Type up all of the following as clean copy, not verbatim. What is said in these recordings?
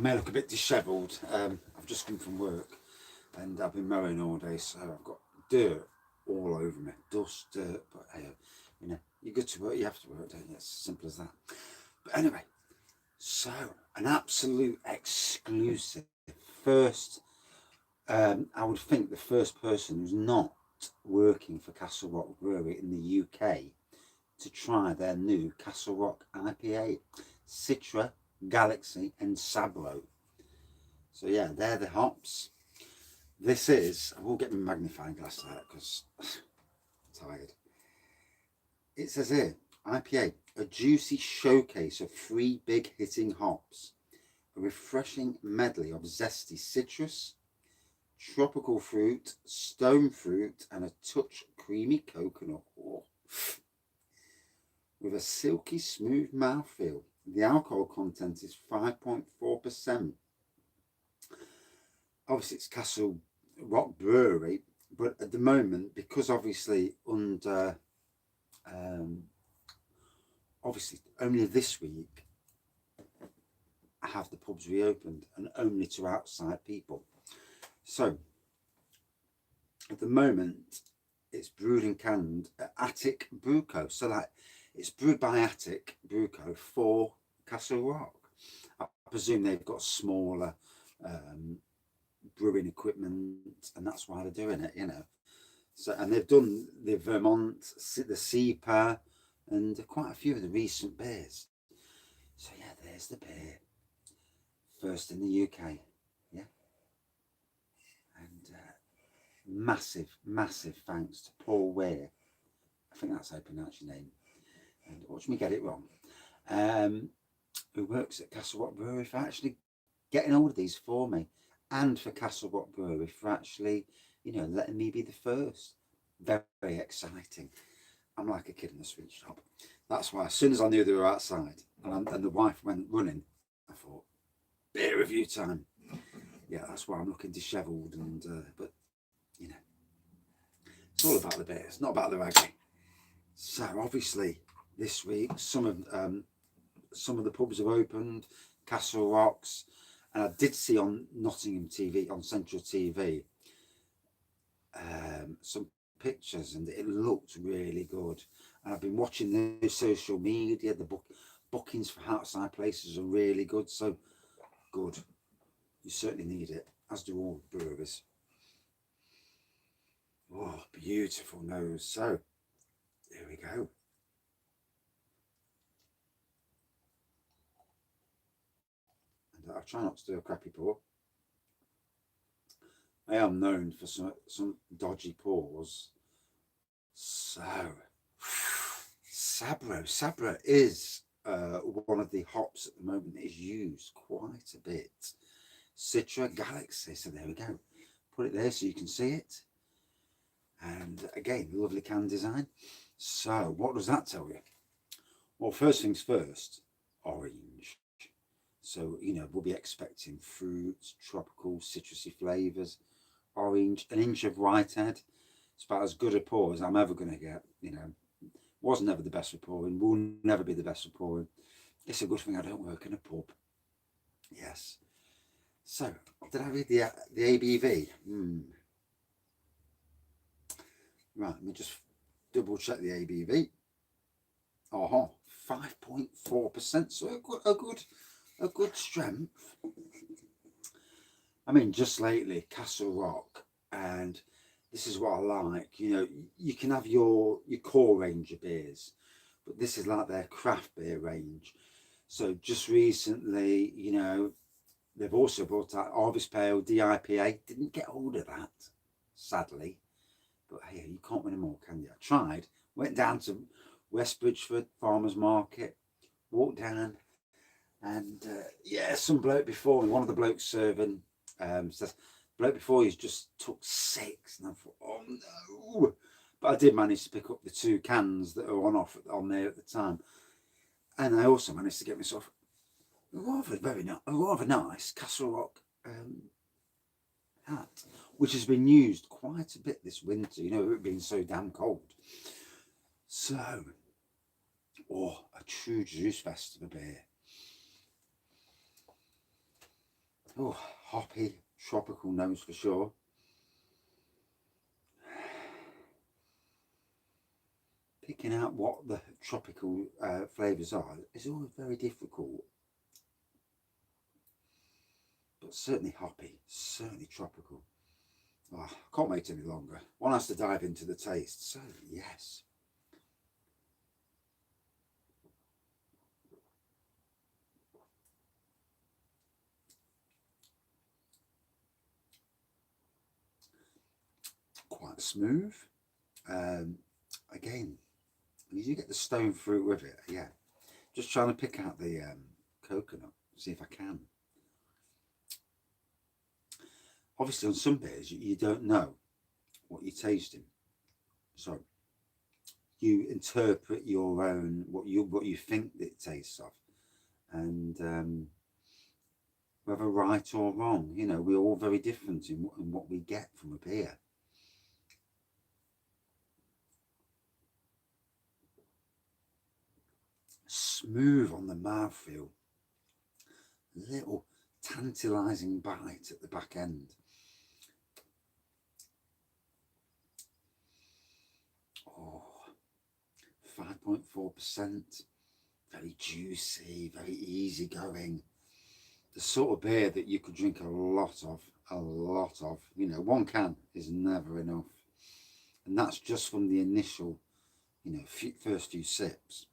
may look a bit dishevelled. I've just come from work and I've been mowing all day, so I've got dirt all over me, dust, dirt. But hey, you know, you go to work, you have to work, don't you? It's as simple as that. But anyway, so an absolute exclusive. First, I would think the first person who's not working for Castle Rock Brewery in the UK to try their new Castle Rock IPA, Citra, Galaxy and Sabro. So yeah, they're the hops. This is, I will get my magnifying glass out because I'm tired. It says here, IPA, a juicy showcase of 3 big hitting hops, a refreshing medley of zesty citrus, tropical fruit, stone fruit and a touch creamy coconut. Oh. With a silky smooth mouthfeel. The alcohol content is 5.4%. Obviously it's Castle Rock Brewery, but at the moment, because obviously under obviously only this week have the pubs reopened and only to outside people. So at the moment it's brewed and canned at Attic Brew Co. So like it's brewed by Attic Brew Co. for Castle Rock. I presume they've got smaller brewing equipment and that's why they're doing it, you know. So, and they've done the Vermont, the Citra and quite a few of the recent beers. So yeah, there's the beer. First in the UK, yeah. And massive thanks to Paul Weir. I think that's how you pronounce your name. And watch me get it wrong. Who works at Castle Rock Brewery for actually getting hold of these for me, and for Castle Rock Brewery for actually, you know, letting me be the first. Very, very exciting. I'm like a kid in a sweet shop. That's why as soon as I knew they were outside and the wife went running, I thought, beer review time. Yeah, that's why I'm looking dishevelled and but you know, it's all about the beer. It's not about the Wraggys. So obviously this week some of the pubs have opened, Castle Rocks, and I did see on Nottingham TV, on Central TV, some pictures and it looked really good. And I've been watching the social media, the bookings for outside places are really good. So good, you certainly need it, as do all brewers. Oh, beautiful nose. So here we go. And I'll try not to do a crappy pour. I am known for some dodgy pours. So Sabro is one of the hops at the moment that is used quite a bit. Citra, Galaxy. So there we go. Put it there so you can see it. And again, lovely can design. So what does that tell you? Well, first things first, orange. So, you know, we'll be expecting fruits, tropical, citrusy flavours, orange, an inch of whitehead. It's about as good a pour as I'm ever going to get. You know, was never the best for pouring, will never be the best for pouring. It's a good thing I don't work in a pub. Yes. So, did I read the ABV? Right, let me just double check the ABV. 5.4%. So a good strength. I mean, just lately, Castle Rock, and this is what I like. You know, you can have your core range of beers, but this is like their craft beer range. So just recently, you know, they've also brought out Harvest Pale DIPA. Didn't get hold of that, sadly. But hey, you can't win them all, can you? I tried. Went down to West Bridgeford Farmers Market, walked down, and yeah, some bloke before me, one of the blokes serving, says, bloke before he's just took 6. And I thought, oh no. But I did manage to pick up the 2 cans that are on offer on there at the time. And I also managed to get myself a rather nice Castle Rock hat, which has been used quite a bit this winter, you know, it being so damn cold. So, a true juice fest of a beer. Oh, hoppy, tropical nose for sure. Picking out what the tropical flavours are is always very difficult. But certainly hoppy, certainly tropical. Oh, I can't wait any longer. One has to dive into the taste. So, yes. Quite smooth. Again, you do get the stone fruit with it. Yeah. Just trying to pick out the coconut, see if I can. Obviously, on some beers, you don't know what you're tasting. So, you interpret your own, what you think it tastes of. And whether right or wrong, you know, we're all very different in what we get from a beer. Smooth on the mouthfeel, little tantalising bite at the back end. Oh, 5.4%, very juicy, very easygoing. The sort of beer that you could drink a lot of. You know, one can is never enough. And that's just from the initial, you know, first few sips.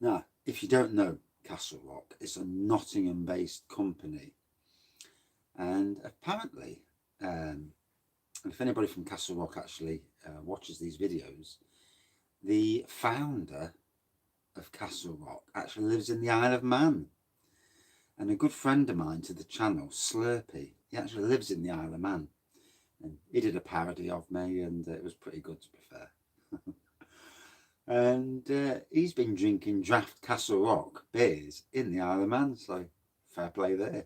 Now, if you don't know Castle Rock, it's a Nottingham-based company. And apparently, and if anybody from Castle Rock actually watches these videos, the founder of Castle Rock actually lives in the Isle of Man. And a good friend of mine to the channel, Slurpee, he actually lives in the Isle of Man. And he did a parody of me, and it was pretty good, to be fair. And he's been drinking draft Castle Rock beers in the Isle of Man, so fair play there.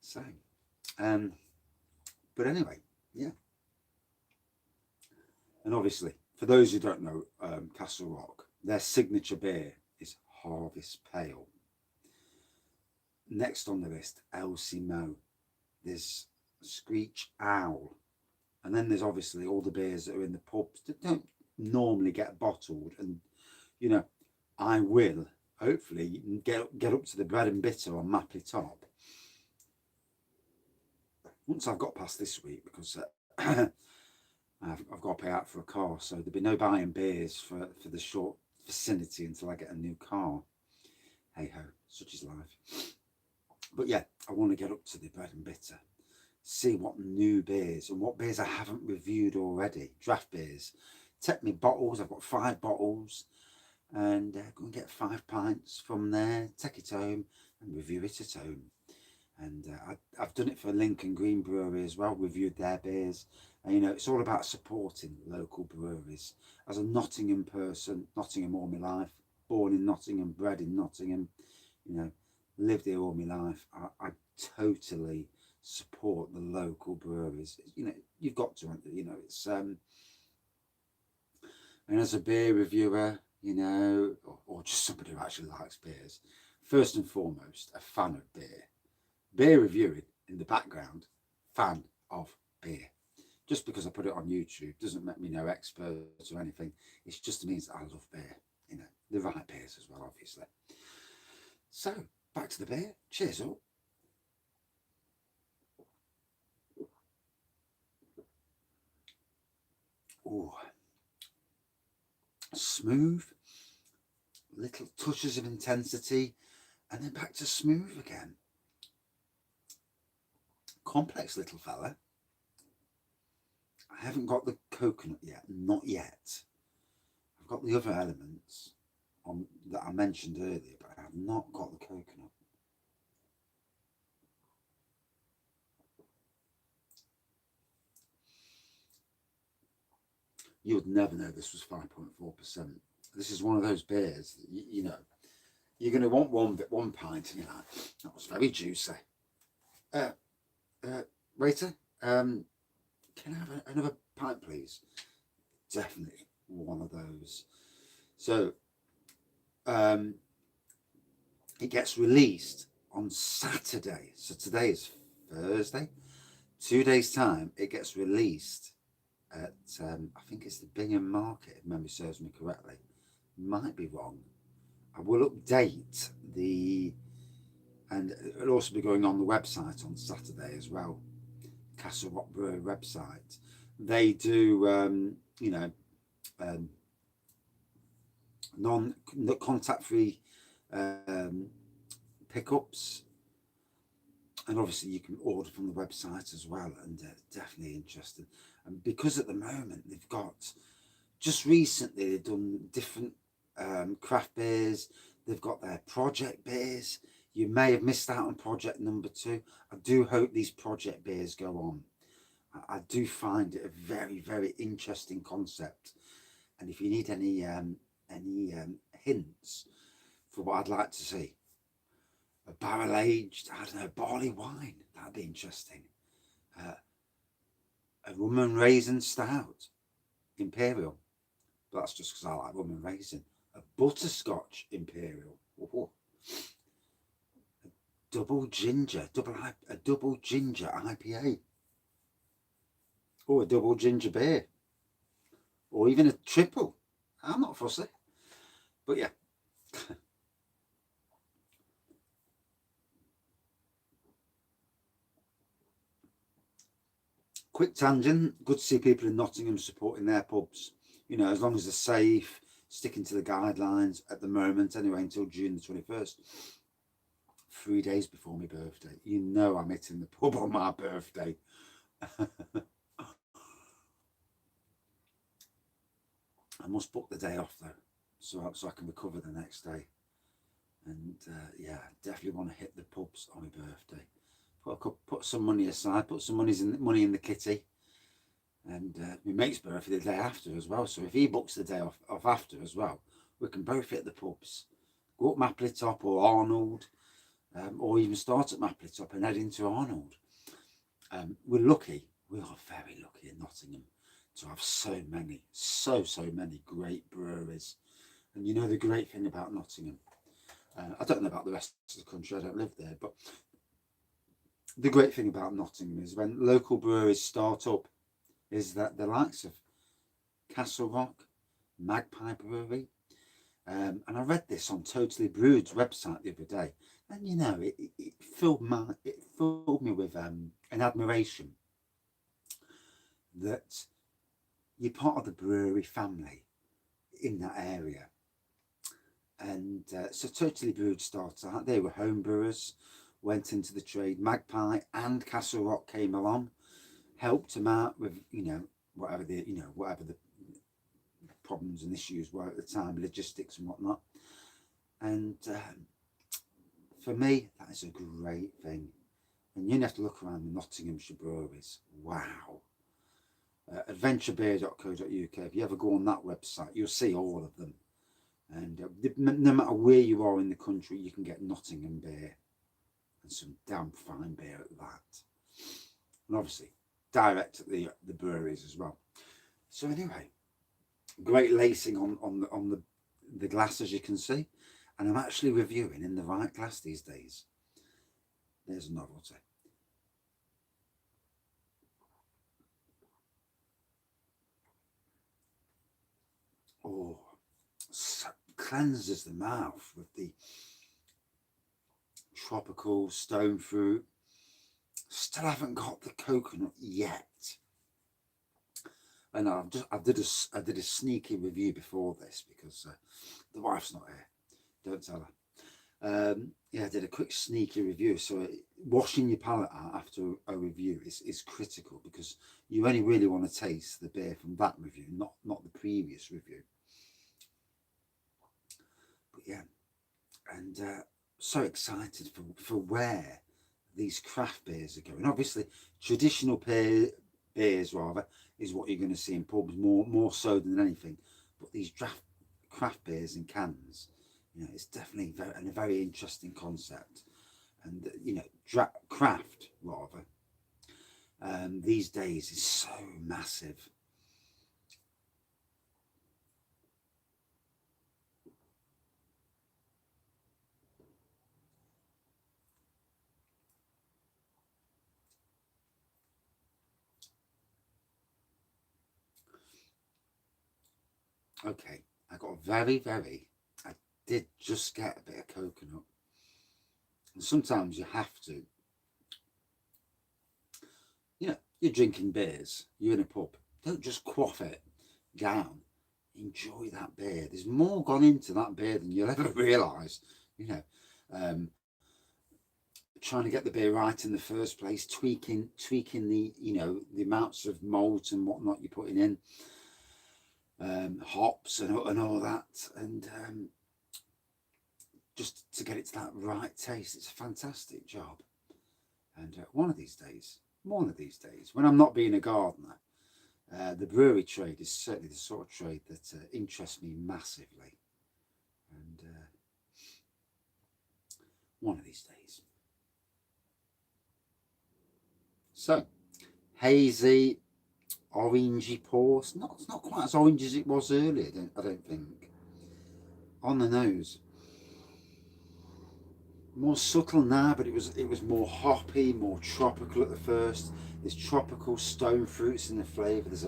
So, but anyway, yeah. And obviously, for those who don't know Castle Rock, their signature beer is Harvest Pale. Next on the list, Elsie Mo. There's Screech Owl. And then there's obviously all the beers that are in the pubs that don't normally get bottled. And, you know, I will hopefully get up to the bread and bitter on Mapley Top once I've got past this week, because I've got to pay out for a car, so there'll be no buying beers for the short vicinity until I get a new car. Hey ho, such is life. But yeah, I want to get up to the bread and bitter, see what new beers and what beers I haven't reviewed already, draft beers. Take me bottles, I've got 5 bottles, and go and get 5 pints from there, take it home and review it at home. And I've done it for Lincoln Green Brewery as well, reviewed their beers. And, you know, it's all about supporting local breweries. As a Nottingham person, Nottingham all my life, born in Nottingham, bred in Nottingham, you know, lived here all my life. I totally support the local breweries. You know, you've got to, you know, it's and as a beer reviewer, you know, or just somebody who actually likes beers, first and foremost, a fan of beer. Beer reviewing in the background, fan of beer. Just because I put it on YouTube doesn't make me no expert or anything. It just means I love beer, you know, the right beers as well, obviously. So, back to the beer. Cheers up. Oh, smooth, little touches of intensity, and then back to smooth again. Complex little fella. I haven't got the coconut yet, not yet. I've got the other elements on that I mentioned earlier, but I have not got the coconut. You would never know this was 5.4%. This is one of those beers that, you know, you're going to want one pint, and you're like, that was very juicy. Waiter, can I have another pint, please? Definitely one of those. So, it gets released on Saturday. So today is Thursday. 2 days time, it gets released at I think it's the Bingham Market, if memory serves me correctly. Might be wrong. I will update and it'll also be going on the website on Saturday as well. Castle Rock Brewery website. They do contact-free pickups, and obviously you can order from the website as well, and definitely interested. And because at the moment they've got, just recently they've done different craft beers. They've got their project beers. You may have missed out on project number 2. I do hope these project beers go on. I do find it a very, very interesting concept. And if you need any hints for what I'd like to see, a barrel aged, I don't know, barley wine, that'd be interesting. A rum and raisin stout, imperial. But that's just because I like rum and raisin. A butterscotch imperial. Ooh. A double ginger IPA. Or a double ginger beer. Or even a triple. I'm not fussy. But yeah. Quick tangent. Good to see people in Nottingham supporting their pubs. You know, as long as they're safe, sticking to the guidelines at the moment, anyway, until June the 21st. 3 days before my birthday. You know I'm hitting the pub on my birthday. I must book the day off though, so I can recover the next day. And yeah, definitely want to hit the pubs on my birthday. Put some money aside, put some money in the kitty. And my mate's birthday the day after as well. So if he books the day off after as well, we can both hit the pubs. Go up Mapley Top or Arnold, or even start at Mapley Top and head into Arnold. We're lucky. We are very lucky in Nottingham to have so many great breweries. And you know the great thing about Nottingham, I don't know about the rest of the country, I don't live there, but the great thing about Nottingham is when local breweries start up, is that the likes of Castle Rock, Magpie Brewery, and I read this on Totally Brewed's website the other day, and you know, it filled me with an admiration that you're part of the brewery family in that area. And so Totally Brewed started out. They were home brewers, went into the trade. Magpie and Castle Rock came along, helped them out with whatever the problems and issues were at the time, logistics and whatnot. And for me, that is a great thing. And you have to look around the Nottinghamshire breweries. Wow. Adventurebeer.co.uk. If you ever go on that website, you'll see all of them. And no matter where you are in the country, you can get Nottingham beer and some damn fine beer at that. And obviously, direct at the breweries as well. So anyway, great lacing on the glass, as you can see. And I'm actually reviewing in the right glass these days. There's a novelty. Oh, cleanses the mouth with the tropical stone fruit. Still haven't got the coconut yet. I know I did a sneaky review before this because the wife's not here. Don't tell her. Yeah, I did a quick sneaky review. So washing your palate out after a review is critical, because you only really want to taste the beer from that review, not the previous review. But yeah, and so excited for where these craft beers are going. Obviously, traditional beers rather is what you're going to see in pubs more so than anything. But these craft beers in cans, it's definitely a very interesting concept. And craft rather these days is so massive. Okay, I got I did just get a bit of coconut. And sometimes you have to, you're drinking beers, you're in a pub, don't just quaff it down. Enjoy that beer. There's more gone into that beer than you'll ever realise, trying to get the beer right in the first place, tweaking the the amounts of malt and whatnot you're putting in, hops and all that, and just to get it to that right taste. It's a fantastic job. And one of these days, when I'm not being a gardener, the brewery trade is certainly the sort of trade that interests me massively. And one of these days. So, hazy, orangey pour. It's not quite as orange as it was earlier, I don't think. On the nose. More subtle now, but it was more hoppy, more tropical at the first. There's tropical stone fruits in the flavour. There's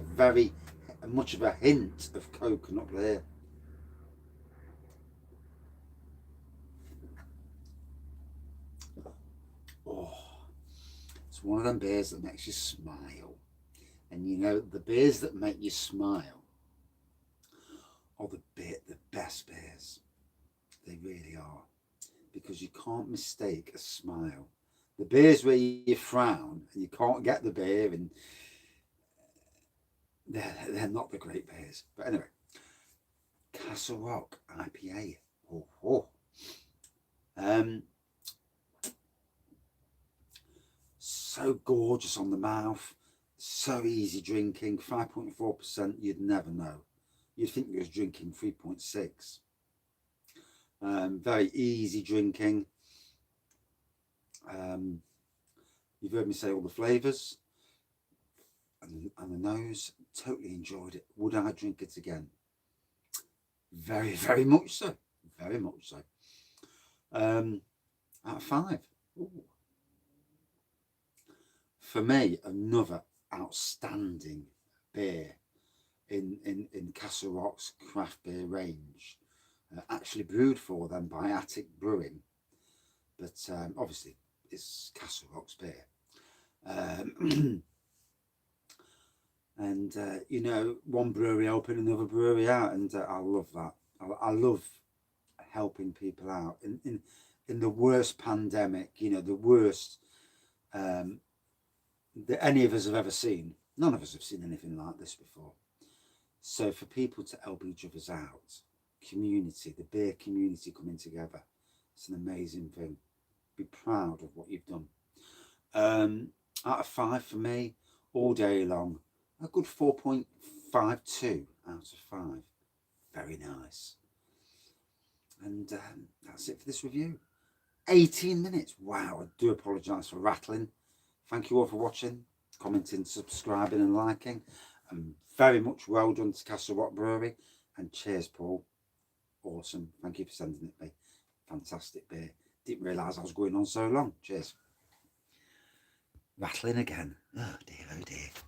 much of a hint of coconut there. Oh, it's one of them beers that makes you smile. And the beers that make you smile are the best beers. They really are. Because you can't mistake a smile. The beers where you frown and you can't get the beer, and they're not the great beers. But anyway, Castle Rock IPA. So gorgeous on the mouth, so easy drinking. 5.4%. You'd never know. You'd think you was drinking 3.6. Very easy drinking. You've heard me say all the flavours and the nose. Totally enjoyed it. Would I drink it again? Very, very much so. Very much so. Out of 5. Ooh. For me, another outstanding beer in Castle Rock's craft beer range. Actually brewed for them by Attic Brewing, but obviously it's Castle Rock's beer. And one brewery open, another brewery out, and I love that. I love helping people out in the worst pandemic, the worst that any of us have ever seen. None of us have seen anything like this before. So for people to help each other's out, community, the beer community coming together, it's an amazing thing. Be proud of what you've done. Out of 5 for me, all day long, a good 4.52 out of 5. Very nice. And that's it for this review. 18 minutes. Wow, I do apologise for rattling. Thank you all for watching, commenting, subscribing and liking. And very much well done to Castle Rock Brewery. And cheers, Paul. Awesome. Thank you for sending it me. Fantastic beer. Didn't realise I was going on so long. Cheers. Rattling again. Oh dear, oh dear.